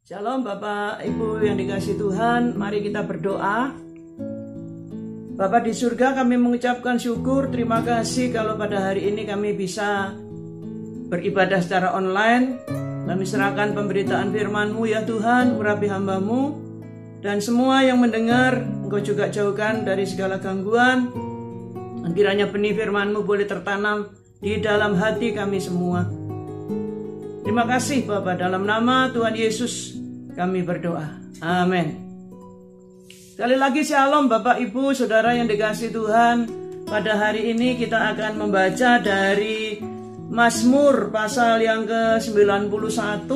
Shalom Bapak Ibu yang dikasihi Tuhan, mari kita berdoa. Bapa di surga, kami mengucapkan syukur, terima kasih kalau pada hari ini kami bisa beribadah secara online. Kami serahkan pemberitaan firman-Mu ya Tuhan, urapi hamba-Mu, dan semua yang mendengar, Engkau juga jauhkan dari segala gangguan. Kiranya benih firman-Mu boleh tertanam di dalam hati kami semua. Terima kasih Bapa, dalam nama Tuhan Yesus kami berdoa. Amin. Sekali lagi shalom Bapak Ibu Saudara yang dikasihi Tuhan. Pada hari ini kita akan membaca dari Mazmur pasal yang ke-91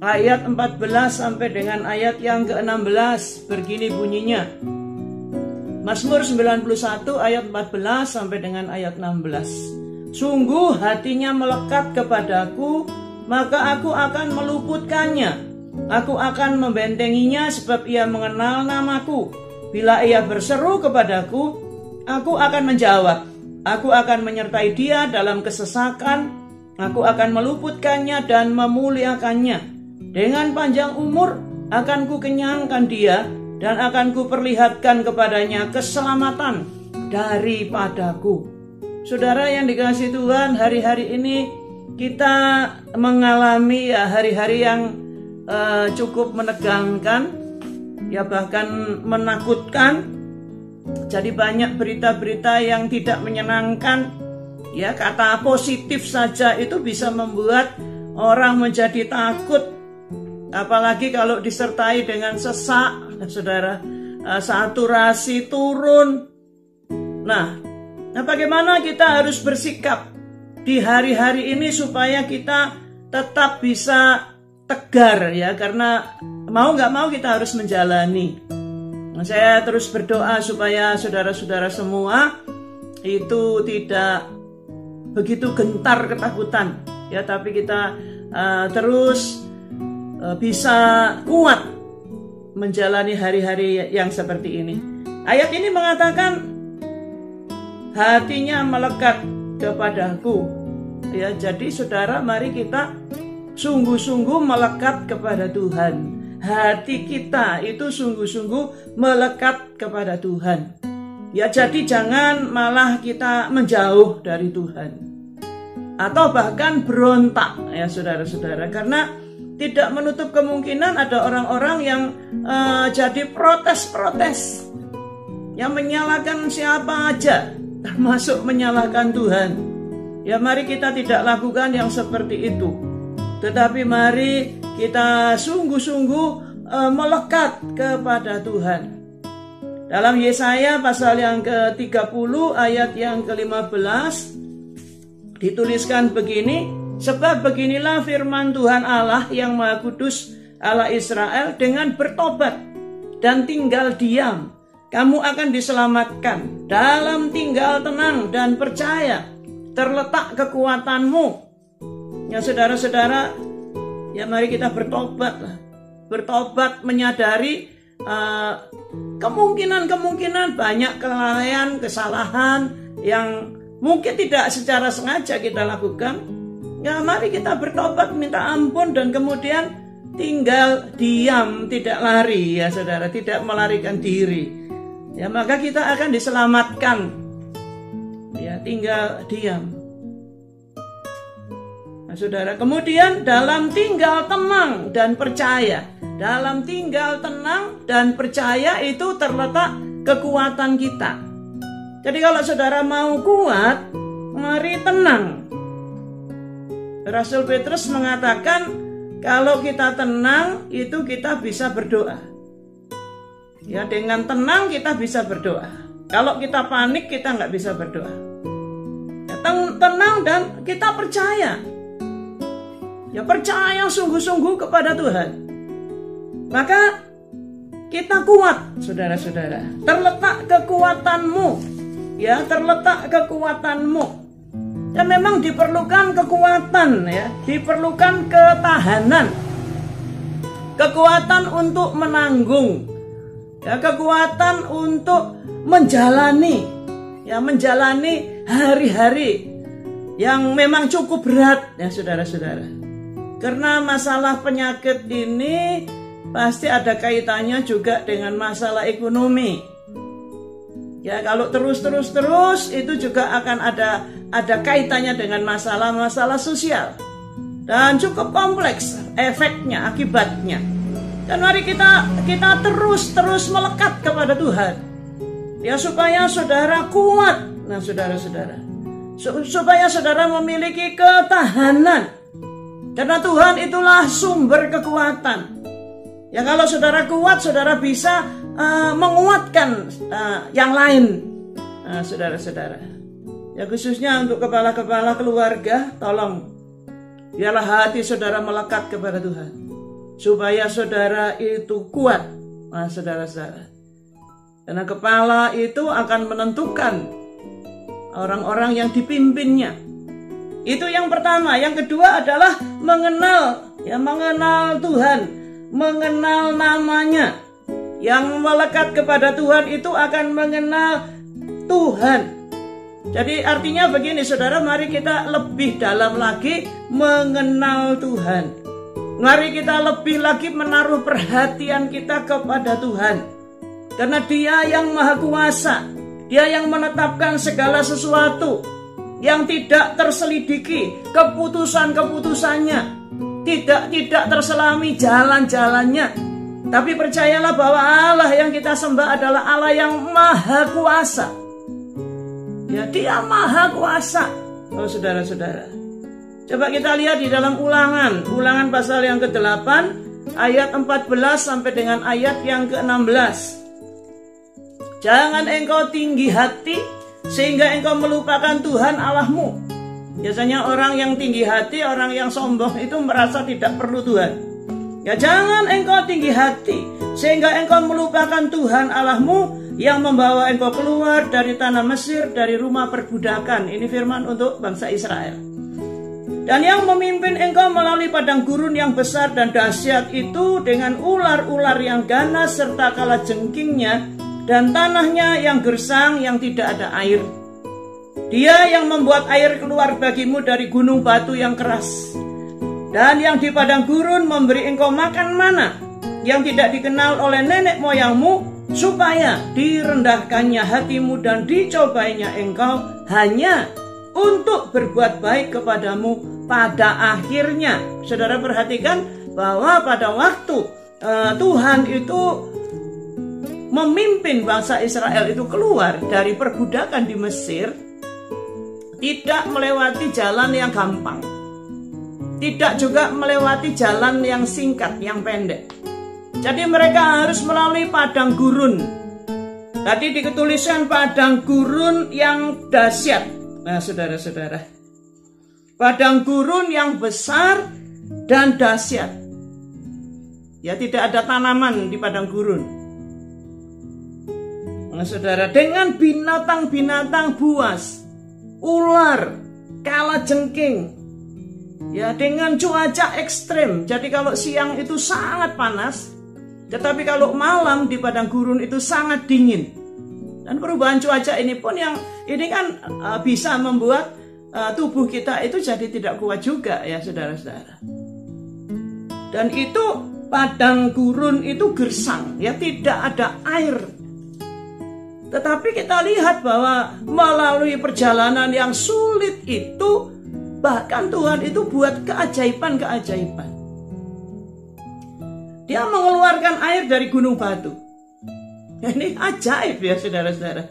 ayat 14 sampai dengan ayat yang ke-16. Begini bunyinya. Mazmur 91 ayat 14 sampai dengan ayat 16. Sungguh hatinya melekat kepadaku, maka aku akan meluputkannya. Aku akan membentenginya sebab ia mengenal namaku. Bila ia berseru kepadaku, aku akan menjawab. Aku akan menyertai dia dalam kesesakan. Aku akan meluputkannya dan memuliakannya. Dengan panjang umur akan kukenyangkan dia dan akan kuperlihatkan kepadanya keselamatan daripadaku. Saudara yang dikasihi Tuhan, hari-hari ini kita mengalami hari-hari yang cukup menegangkan, ya bahkan menakutkan. Jadi banyak berita-berita yang tidak menyenangkan. Ya, kata positif saja itu bisa membuat orang menjadi takut. Apalagi kalau disertai dengan sesak, saudara, saturasi turun. Nah, bagaimana kita harus bersikap di hari-hari ini supaya kita tetap bisa tegar, ya, karena mau nggak mau kita harus menjalani. Saya terus berdoa supaya saudara-saudara semua itu tidak begitu gentar ketakutan, ya, tapi kita terus bisa kuat menjalani hari-hari yang seperti ini. Ayat ini mengatakan hatinya melekat kepadaku, ya. Jadi saudara, mari kita sungguh-sungguh melekat kepada Tuhan. Hati kita itu sungguh-sungguh melekat kepada Tuhan. Ya, jadi jangan malah kita menjauh dari Tuhan. Atau bahkan berontak, ya saudara-saudara. Karena tidak menutup kemungkinan ada orang-orang yang jadi protes-protes. Yang menyalahkan siapa aja, termasuk menyalahkan Tuhan. Ya, mari kita tidak lakukan yang seperti itu. Tetapi mari kita sungguh-sungguh melekat kepada Tuhan. Dalam Yesaya pasal yang ke-30 ayat yang ke-15 dituliskan begini, sebab beginilah firman Tuhan Allah yang Maha Kudus, Allah Israel, dengan bertobat dan tinggal diam, kamu akan diselamatkan. Dalam tinggal tenang dan percaya terletak kekuatanmu. Ya saudara-saudara, ya mari kita bertobat. Bertobat menyadari kemungkinan banyak kelalaian, kesalahan yang mungkin tidak secara sengaja kita lakukan. Ya mari kita bertobat, minta ampun, dan kemudian tinggal diam, tidak lari, ya saudara, tidak melarikan diri. Ya maka kita akan diselamatkan. Ya, tinggal diam. Nah, saudara, kemudian dalam tinggal tenang dan percaya. Dalam tinggal tenang dan percaya itu terletak kekuatan kita. Jadi kalau saudara mau kuat, mari tenang. Rasul Petrus mengatakan kalau kita tenang itu kita bisa berdoa. Ya, dengan tenang kita bisa berdoa. Kalau kita panik kita nggak bisa berdoa. Ya, tenang dan kita percaya. Ya, percaya sungguh-sungguh kepada Tuhan. Maka kita kuat, saudara-saudara. Terletak kekuatanmu. Ya, terletak kekuatanmu. Dan memang diperlukan kekuatan, ya. Diperlukan ketahanan. Kekuatan untuk menanggung. Ya, kekuatan untuk menjalani. Ya, menjalani hari-hari yang memang cukup berat, ya saudara-saudara. Karena masalah penyakit ini pasti ada kaitannya juga dengan masalah ekonomi. Ya, kalau terus itu juga akan ada kaitannya dengan masalah-masalah sosial. Dan cukup kompleks efeknya, akibatnya. Dan mari kita terus melekat kepada Tuhan. Ya, supaya saudara kuat. Nah, saudara-saudara, supaya saudara memiliki ketahanan. Karena Tuhan itulah sumber kekuatan. Ya kalau saudara kuat, saudara bisa menguatkan yang lain. Nah, saudara-saudara. Ya khususnya untuk kepala-kepala keluarga, tolong biarlah hati saudara melekat kepada Tuhan. Supaya saudara itu kuat. Nah, saudara-saudara. Karena kepala itu akan menentukan orang-orang yang dipimpinnya. Itu yang pertama. Yang kedua adalah mengenal Tuhan, mengenal namanya. Yang melekat kepada Tuhan itu akan mengenal Tuhan. Jadi artinya begini saudara, mari kita lebih dalam lagi mengenal Tuhan. Mari kita lebih lagi menaruh perhatian kita kepada Tuhan. Karena Dia yang Maha Kuasa, Dia yang menetapkan segala sesuatu, yang tidak terselidiki keputusan-keputusannya, tidak terselami jalan-jalannya. Tapi percayalah bahwa Allah yang kita sembah adalah Allah yang Maha Kuasa. Ya, Dia Maha Kuasa. Oh saudara-saudara, coba kita lihat di dalam Ulangan pasal yang ke-8 ayat 14 sampai dengan ayat yang ke-16. Jangan engkau tinggi hati sehingga engkau melupakan Tuhan Allahmu. Biasanya orang yang tinggi hati, orang yang sombong itu merasa tidak perlu Tuhan. Ya jangan engkau tinggi hati sehingga engkau melupakan Tuhan Allahmu yang membawa engkau keluar dari tanah Mesir, dari rumah perbudakan. Ini firman untuk bangsa Israel. Dan yang memimpin engkau melalui padang gurun yang besar dan dahsyat itu dengan ular-ular yang ganas serta kalajengkingnya dan tanahnya yang gersang yang tidak ada air. Dia yang membuat air keluar bagimu dari gunung batu yang keras. Dan yang di padang gurun memberi engkau makan mana yang tidak dikenal oleh nenek moyangmu, supaya direndahkannya hatimu dan dicobainya engkau hanya untuk berbuat baik kepadamu pada akhirnya. Saudara perhatikan bahwa pada waktu Tuhan itu memimpin bangsa Israel itu keluar dari perbudakan di Mesir, tidak melewati jalan yang gampang, tidak juga melewati jalan yang singkat, yang pendek. Jadi mereka harus melalui padang gurun. Tadi diketuliskan padang gurun yang dahsyat. Nah saudara-saudara, padang gurun yang besar dan dahsyat. Ya tidak ada tanaman di padang gurun. Nah saudara, dengan binatang-binatang buas, ular, kalajengking, ya dengan cuaca ekstrim. Jadi kalau siang itu sangat panas, tetapi kalau malam di padang gurun itu sangat dingin. Dan perubahan cuaca ini pun yang ini kan bisa membuat tubuh kita itu jadi tidak kuat juga ya saudara-saudara. Dan itu padang gurun itu gersang, ya tidak ada air. Tetapi kita lihat bahwa melalui perjalanan yang sulit itu, bahkan Tuhan itu buat keajaiban-keajaiban. Dia mengeluarkan air dari gunung batu. Ini ajaib ya saudara-saudara.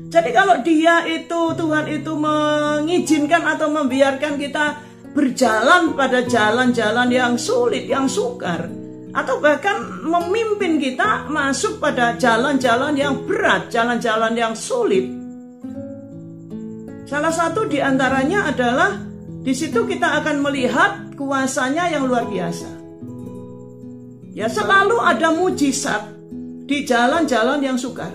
Jadi kalau Tuhan itu mengizinkan atau membiarkan kita berjalan pada jalan-jalan yang sulit, yang sukar, atau bahkan memimpin kita masuk pada jalan-jalan yang berat, jalan-jalan yang sulit. Salah satu di antaranya adalah di situ kita akan melihat kuasanya yang luar biasa. Ya selalu ada mujizat di jalan-jalan yang sukar.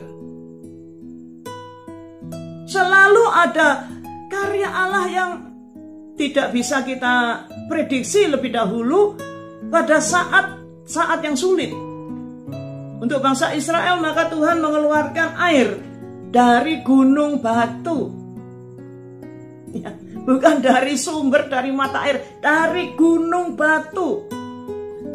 Selalu ada karya Allah yang tidak bisa kita prediksi lebih dahulu pada saat yang sulit. Untuk bangsa Israel maka Tuhan mengeluarkan air dari gunung batu. Ya, bukan dari sumber, dari mata air, dari gunung batu.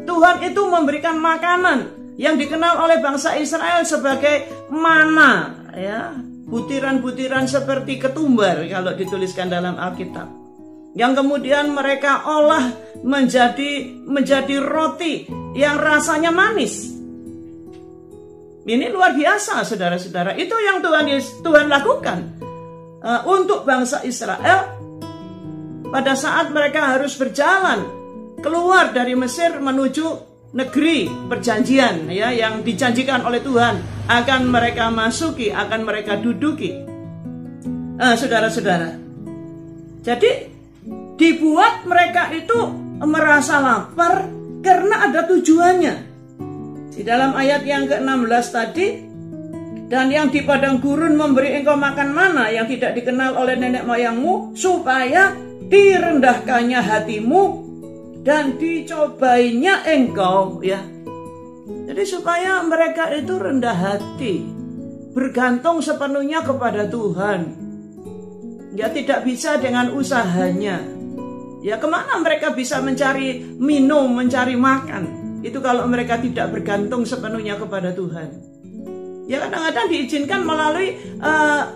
Tuhan itu memberikan makanan yang dikenal oleh bangsa Israel sebagai mana, ya, butiran-butiran seperti ketumbar kalau dituliskan dalam Alkitab. Yang kemudian mereka olah menjadi roti yang rasanya manis. Ini luar biasa saudara-saudara. Itu yang Tuhan lakukan untuk bangsa Israel pada saat mereka harus berjalan keluar dari Mesir menuju negeri perjanjian, ya, yang dijanjikan oleh Tuhan akan mereka masuki, akan mereka duduki. Saudara-saudara, jadi dibuat mereka itu merasa lapar karena ada tujuannya. Di dalam ayat yang ke-16 tadi, dan yang di padang gurun memberi engkau makan mana yang tidak dikenal oleh nenek moyangmu, supaya direndahkannya hatimu dan dicobainya engkau, ya. Jadi supaya mereka itu rendah hati, bergantung sepenuhnya kepada Tuhan. Ya, tidak bisa dengan usahanya. Ya, kemana mereka bisa mencari minum, mencari makan? Itu kalau mereka tidak bergantung sepenuhnya kepada Tuhan. Ya, kadang-kadang diizinkan melalui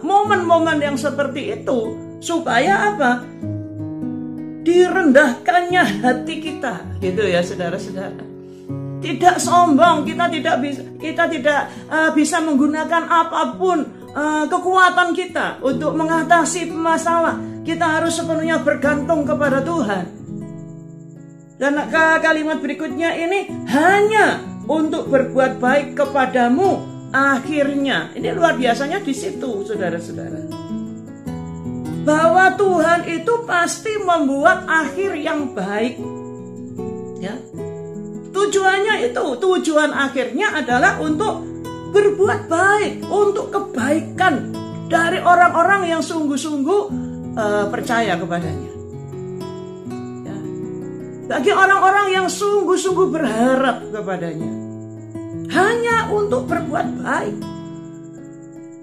momen-momen yang seperti itu supaya apa? Direndahkannya hati kita, gitu ya, saudara-saudara. Tidak sombong, kita tidak bisa menggunakan apapun kekuatan kita untuk mengatasi masalah. Kita harus sepenuhnya bergantung kepada Tuhan. Dan kalimat berikutnya ini, hanya untuk berbuat baik kepadamu akhirnya. Ini luar biasanya di situ, saudara-saudara. Bahwa Tuhan itu pasti membuat akhir yang baik. Ya. Tujuannya itu, tujuan akhirnya adalah untuk berbuat baik, untuk kebaikan dari orang-orang yang sungguh-sungguh percaya kepadanya. Ya. Bagi orang-orang yang sungguh-sungguh berharap kepadanya, hanya untuk berbuat baik.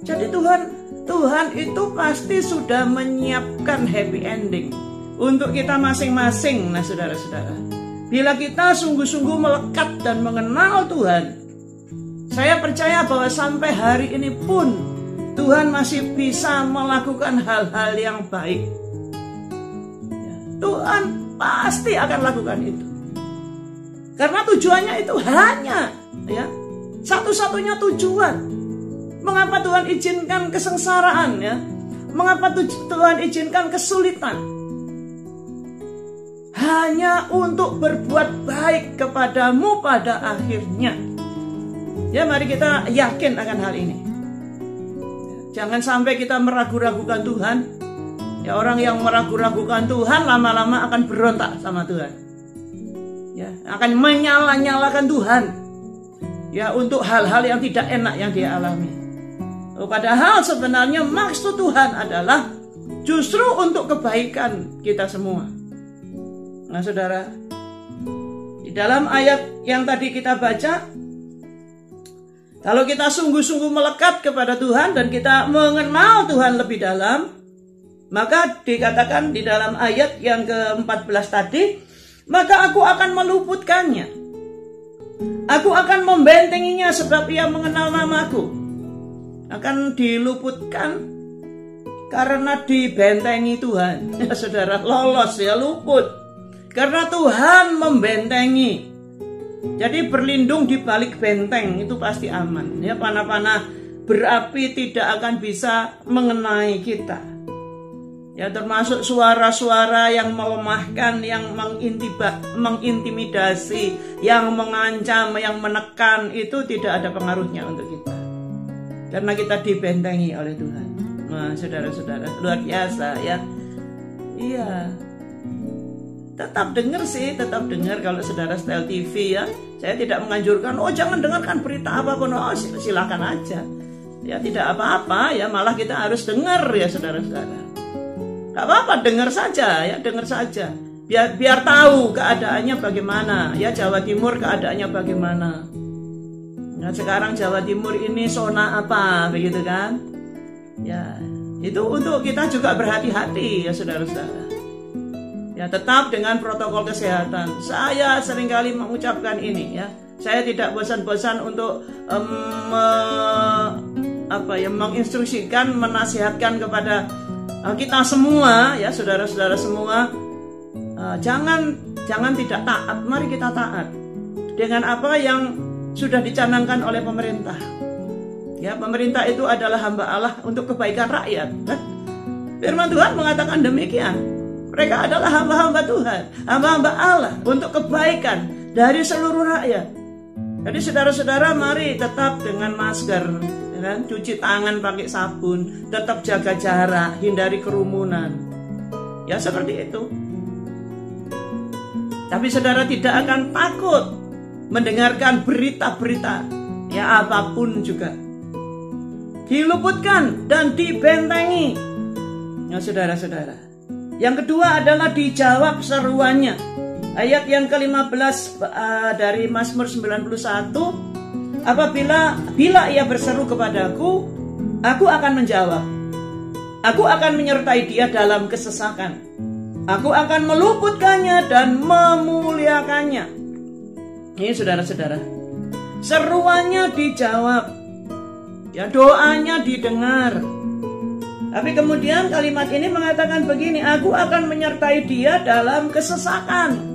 Jadi Tuhan itu pasti sudah menyiapkan happy ending untuk kita masing-masing. Nah, saudara-saudara, bila kita sungguh-sungguh melekat dan mengenal Tuhan, saya percaya bahwa sampai hari ini pun Tuhan masih bisa melakukan hal-hal yang baik. Tuhan pasti akan lakukan itu. Karena tujuannya itu hanya, ya, satu-satunya tujuan. Mengapa Tuhan izinkan kesengsaraan, ya? Mengapa Tuhan izinkan kesulitan? Hanya untuk berbuat baik kepadamu pada akhirnya. Ya, mari kita yakin akan hal ini. Jangan sampai kita meragu-ragukan Tuhan. Ya, orang yang meragu-ragukan Tuhan lama-lama akan berontak sama Tuhan. Ya, akan menyala-nyalakan Tuhan. Ya, untuk hal-hal yang tidak enak yang dia alami. Padahal sebenarnya maksud Tuhan adalah justru untuk kebaikan kita semua. Nah, saudara, di dalam ayat yang tadi kita baca, kalau kita sungguh-sungguh melekat kepada Tuhan dan kita mengenal Tuhan lebih dalam, maka dikatakan di dalam ayat yang ke-14 tadi, maka aku akan meluputkannya. Aku akan membentenginya sebab ia mengenal namaku. Akan diluputkan karena dibentengi Tuhan. Ya, saudara, lolos, ya, luput karena Tuhan membentengi. Jadi berlindung di balik benteng itu pasti aman. Ya, panah-panah berapi tidak akan bisa mengenai kita. Ya, termasuk suara-suara yang melemahkan, yang mengintimidasi, yang mengancam, yang menekan, itu tidak ada pengaruhnya untuk kita. Karena kita dibentengi oleh Tuhan. Nah, saudara-saudara, luar biasa, ya. Iya. Tetap dengar sih, tetap dengar kalau saudara setel TV, ya. Saya tidak menganjurkan, jangan dengarkan berita apapun. Silakan aja. Ya, tidak apa-apa, ya, malah kita harus dengar, ya, saudara-saudara. Gak apa-apa, dengar saja, ya, dengar saja. Biar tahu keadaannya bagaimana, ya, Jawa Timur keadaannya bagaimana. Nah, sekarang Jawa Timur ini zona apa, begitu kan? Ya, itu untuk kita juga berhati-hati, ya, saudara-saudara. Ya, tetap dengan protokol kesehatan. Saya seringkali mengucapkan ini, ya. Saya tidak bosan-bosan untuk menginstruksikan, menasihatkan kepada kita semua, ya, saudara-saudara semua, jangan tidak taat. Mari kita taat dengan apa yang sudah dicanangkan oleh pemerintah. Ya, pemerintah itu adalah hamba Allah untuk kebaikan rakyat. Firman Tuhan mengatakan demikian. Mereka adalah hamba-hamba Tuhan, hamba-hamba Allah untuk kebaikan dari seluruh rakyat. Jadi saudara-saudara, mari tetap dengan masker, ya kan? Cuci tangan pakai sabun, tetap jaga jarak, hindari kerumunan. Ya seperti itu. Tapi saudara tidak akan takut mendengarkan berita-berita, ya apapun juga. Diluputkan dan dibentengi. Ya saudara-saudara. Yang kedua adalah dijawab seruannya. Ayat yang ke-15 dari Mazmur 91. Bila ia berseru kepadaku, aku akan menjawab. Aku akan menyertai dia dalam kesesakan. Aku akan meluputkannya dan memuliakannya. Ini saudara-saudara. Seruannya dijawab. Ya, doanya didengar. Tapi kemudian kalimat ini mengatakan begini, aku akan menyertai dia dalam kesesakan.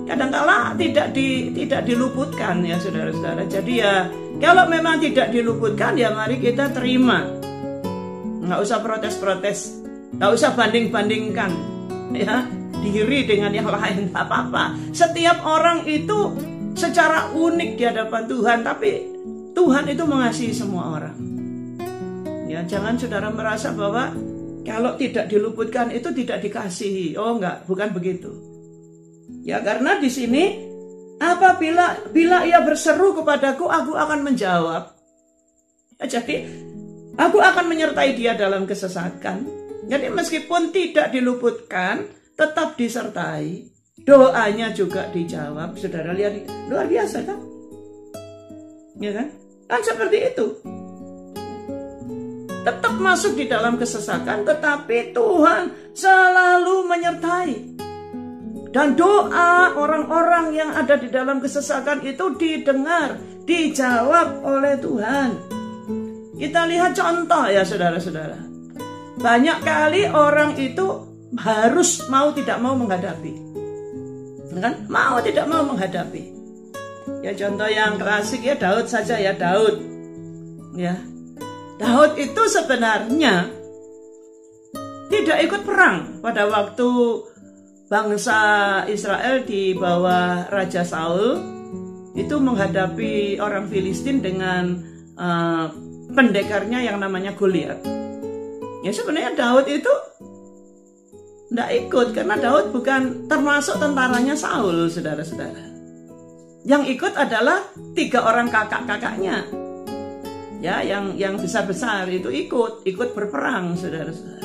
Kadang-kala tidak diluputkan ya saudara-saudara. Jadi ya kalau memang tidak diluputkan ya mari kita terima. Nggak usah protes-protes, nggak usah banding-bandingkan ya diri dengan yang lain, tak apa-apa. Setiap orang itu secara unik di hadapan Tuhan, tapi Tuhan itu mengasihi semua orang. Ya, jangan saudara merasa bahwa kalau tidak diluputkan itu tidak dikasihi. Oh enggak, bukan begitu. Ya, karena di sini bila ia berseru kepadaku, aku akan menjawab. Ya, jadi aku akan menyertai dia dalam kesesakan. Jadi meskipun tidak diluputkan, tetap disertai. Doanya juga dijawab. Saudara lihat, luar biasa kan? Ya kan? Kan seperti itu. Tetap masuk di dalam kesesakan, tetapi Tuhan selalu menyertai. Dan doa orang-orang yang ada di dalam kesesakan itu didengar, dijawab oleh Tuhan. Kita lihat contoh ya saudara-saudara. Banyak kali orang itu harus mau tidak mau menghadapi. Kan? Mau tidak mau menghadapi. Ya contoh yang klasik ya Daud saja ya Daud. Ya. Daud itu sebenarnya tidak ikut perang pada waktu bangsa Israel di bawah Raja Saul itu menghadapi orang Filistin dengan pendekarnya yang namanya Goliat. Ya sebenarnya Daud itu tidak ikut karena Daud bukan termasuk tentaranya Saul, saudara-saudara. Yang ikut adalah 3 orang kakak-kakaknya. Ya, yang besar-besar itu ikut berperang, saudara-saudara.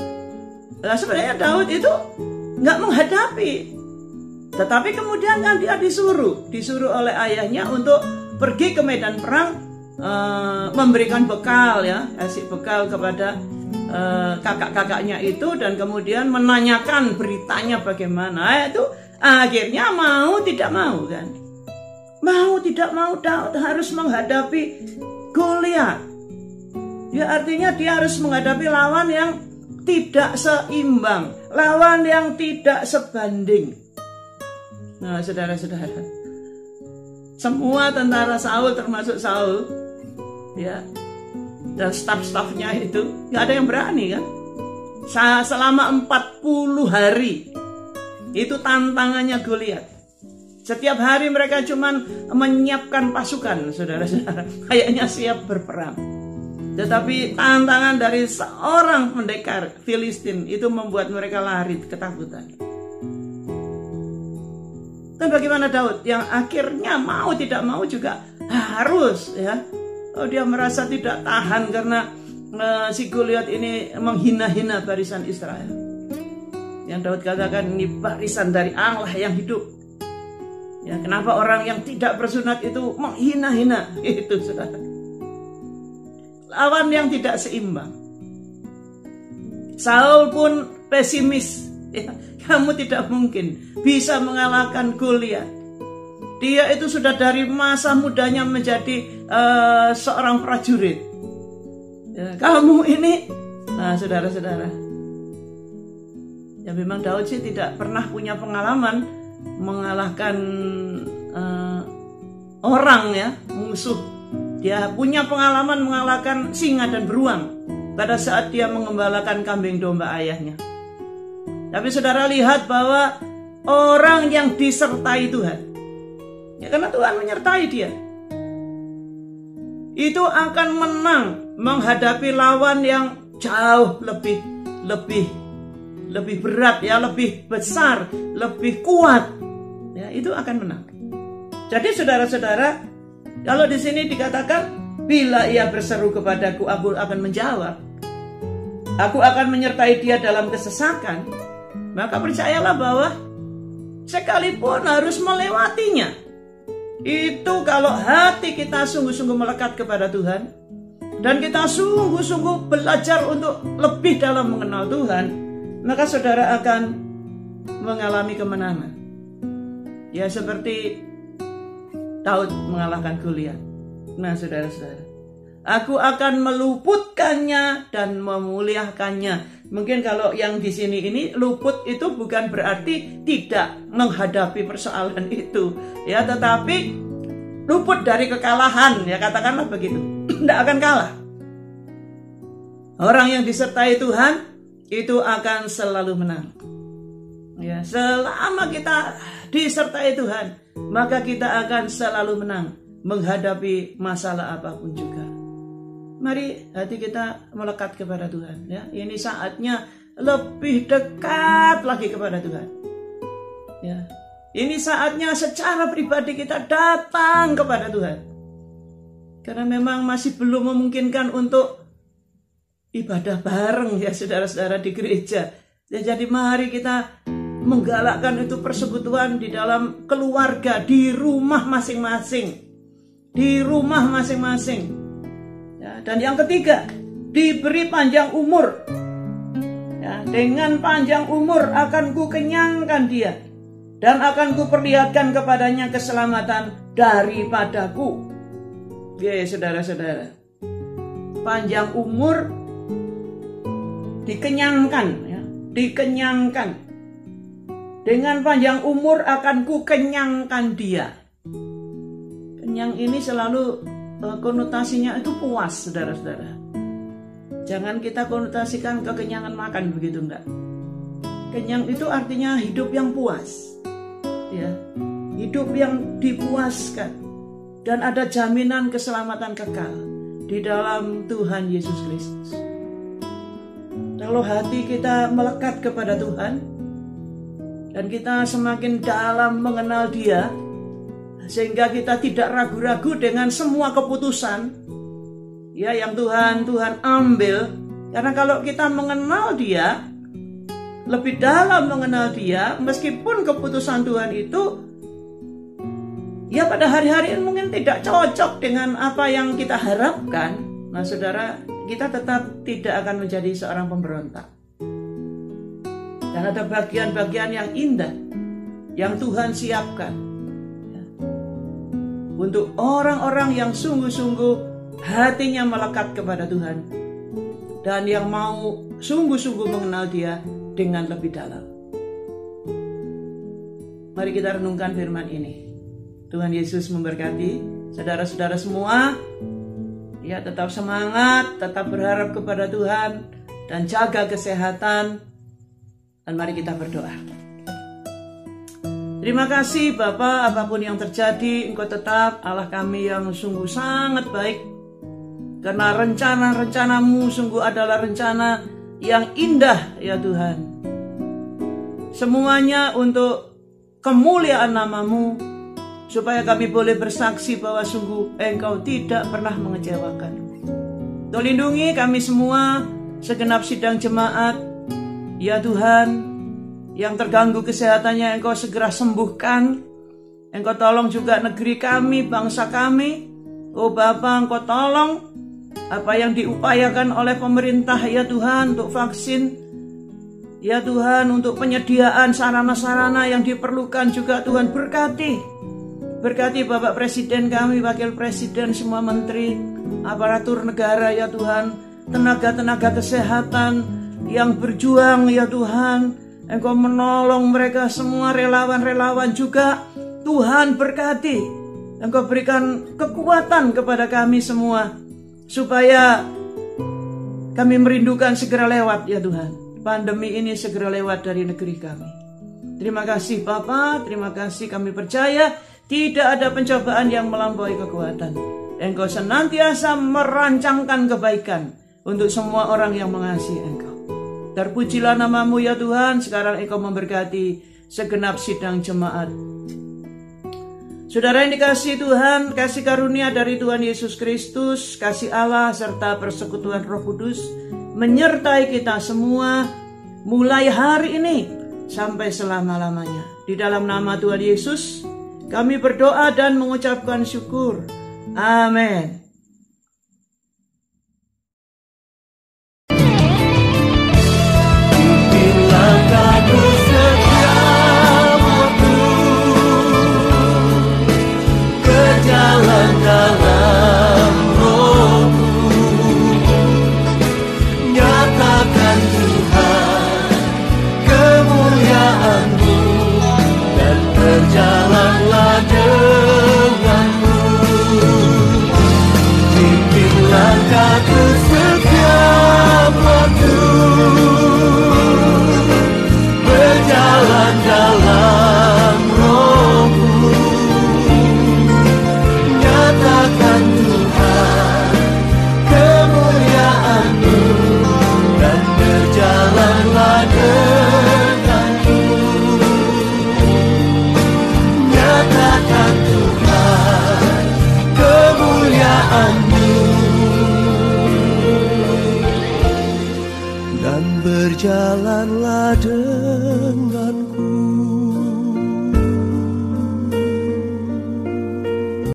Nah, sebenarnya Daud itu nggak menghadapi, tetapi kemudian kan dia disuruh oleh ayahnya untuk pergi ke medan perang, memberikan bekal ya, kasih bekal kepada kakak-kakaknya itu dan kemudian menanyakan beritanya bagaimana. Itu akhirnya mau tidak mau kan, mau tidak mau Daud harus menghadapi Goliat. Ya artinya dia harus menghadapi lawan yang tidak seimbang, lawan yang tidak sebanding. Nah saudara-saudara, semua tentara Saul termasuk Saul ya dan staf-stafnya itu nggak ada yang berani kan. Selama 40 hari itu tantangannya Goliat. Setiap hari mereka cuman menyiapkan pasukan, saudara-saudara, kayaknya siap berperang. Tetapi tantangan dari seorang pendekar Filistin itu membuat mereka lari ketakutan. Dan bagaimana Daud yang akhirnya mau tidak mau juga harus ya. Oh, dia merasa tidak tahan karena si Goliat ini menghina-hina barisan Israel. Yang Daud katakan ini barisan dari Allah yang hidup. Ya, kenapa orang yang tidak bersunat itu menghina-hina itu saudara. Lawan yang tidak seimbang. Saul pun pesimis. Ya, kamu tidak mungkin bisa mengalahkan Goliat. Dia itu sudah dari masa mudanya menjadi seorang prajurit. Ya, kamu ini, nah saudara-saudara. Ya memang Daud sih tidak pernah punya pengalaman mengalahkan orang ya, musuh. Dia punya pengalaman mengalahkan singa dan beruang pada saat dia mengembalakan kambing domba ayahnya. Tapi saudara lihat bahwa orang yang disertai Tuhan, ya karena Tuhan menyertai dia, itu akan menang menghadapi lawan yang jauh lebih berat, ya, lebih besar, lebih kuat. Ya, itu akan menang. Jadi saudara-saudara, kalau di sini dikatakan bila ia berseru kepadaku, aku akan menjawab. Aku akan menyertai dia dalam kesesakan. Maka percayalah bahwa sekalipun harus melewatinya, itu kalau hati kita sungguh-sungguh melekat kepada Tuhan, dan kita sungguh-sungguh belajar untuk lebih dalam mengenal Tuhan, maka saudara akan mengalami kemenangan. Ya, seperti Daud mengalahkan Goliat. Nah, saudara-saudara, aku akan meluputkannya dan memuliakannya. Mungkin kalau yang di sini ini luput itu bukan berarti tidak menghadapi persoalan itu, ya, tetapi luput dari kekalahan, ya, katakanlah begitu. Tidak akan kalah. Orang yang disertai Tuhan itu akan selalu menang. Ya, selama kita disertai Tuhan, maka kita akan selalu menang menghadapi masalah apapun juga. Mari hati kita melekat kepada Tuhan, ya. Ini saatnya lebih dekat lagi kepada Tuhan. Ya. Ini saatnya secara pribadi kita datang kepada Tuhan. Karena memang masih belum memungkinkan untuk ibadah bareng, ya, saudara-saudara, di gereja. Ya, jadi mari kita menggalakkan itu persekutuan di dalam keluarga, di rumah masing-masing. Di rumah masing-masing. Ya, dan yang ketiga, diberi panjang umur. Ya, dengan panjang umur akan ku kenyangkan dia, dan akan ku perlihatkan kepadanya keselamatan daripadaku. Ya, saudara-saudara, panjang umur dikenyangkan, ya, dikenyangkan. Dengan panjang umur akan ku kenyangkan dia. Kenyang ini selalu konotasinya itu puas, saudara-saudara. Jangan kita konotasikan kekenyangan makan, begitu enggak. Kenyang itu artinya hidup yang puas, ya, hidup yang dipuaskan, dan ada jaminan keselamatan kekal di dalam Tuhan Yesus Kristus. Kalau hati kita melekat kepada Tuhan, dan kita semakin dalam mengenal Dia, sehingga kita tidak ragu-ragu dengan semua keputusan, ya, yang Tuhan ambil. Karena kalau kita mengenal Dia, lebih dalam mengenal Dia, meskipun keputusan Tuhan itu, ya, pada hari-hari ini mungkin tidak cocok dengan apa yang kita harapkan, nah, saudara, kita tetap tidak akan menjadi seorang pemberontak. Dan ada bagian-bagian yang indah yang Tuhan siapkan untuk orang-orang yang sungguh-sungguh hatinya melekat kepada Tuhan, dan yang mau sungguh-sungguh mengenal Dia dengan lebih dalam. Mari kita renungkan firman ini. Tuhan Yesus memberkati saudara-saudara semua. Ya, tetap semangat, tetap berharap kepada Tuhan, dan jaga kesehatan. Dan mari kita berdoa. Terima kasih Bapa, apapun yang terjadi, Engkau tetap Allah kami yang sungguh sangat baik. Karena rencana-rencanamu sungguh adalah rencana yang indah, ya Tuhan. Semuanya untuk kemuliaan nama-Mu, supaya kami boleh bersaksi bahwa sungguh Engkau tidak pernah mengecewakan. Tolong lindungi kami semua, segenap sidang jemaat, ya Tuhan. Yang terganggu kesehatannya Engkau segera sembuhkan. Engkau tolong juga negeri kami, bangsa kami. Oh Bapa, Engkau tolong apa yang diupayakan oleh pemerintah, ya Tuhan, untuk vaksin, ya Tuhan, untuk penyediaan sarana-sarana yang diperlukan juga Tuhan berkati. Berkati Bapak Presiden kami, Wakil Presiden, semua menteri, aparatur negara, ya Tuhan, tenaga-tenaga kesehatan yang berjuang, ya Tuhan. Engkau menolong mereka semua, relawan-relawan juga. Tuhan berkati. Engkau berikan kekuatan kepada kami semua, supaya kami merindukan segera lewat, ya Tuhan. pandemi ini segera lewat dari negeri kami. Terima kasih Bapa, terima kasih, kami percaya tidak ada pencobaan yang melampaui kekuatan. Engkau senantiasa merancangkan kebaikan untuk semua orang yang mengasihi Engkau. Terpujilah nama-Mu ya Tuhan. Sekarang Engkau memberkati segenap sidang jemaat. Saudara yang dikasihi Tuhan, kasih karunia dari Tuhan Yesus Kristus, kasih Allah serta persekutuan Roh Kudus menyertai kita semua mulai hari ini sampai selama-lamanya. Di dalam nama Tuhan Yesus kami berdoa dan mengucapkan syukur. Amin. Berjalanlah denganmu, pimpin langkahku setiap waktu, berjalan dalam Roh-Mu, nyatakan Tuhan kemuliaan-Mu, dan berjalanlah denganku. Nyatakan Tuhan kemuliaan-Mu, dan berjalanlah denganku.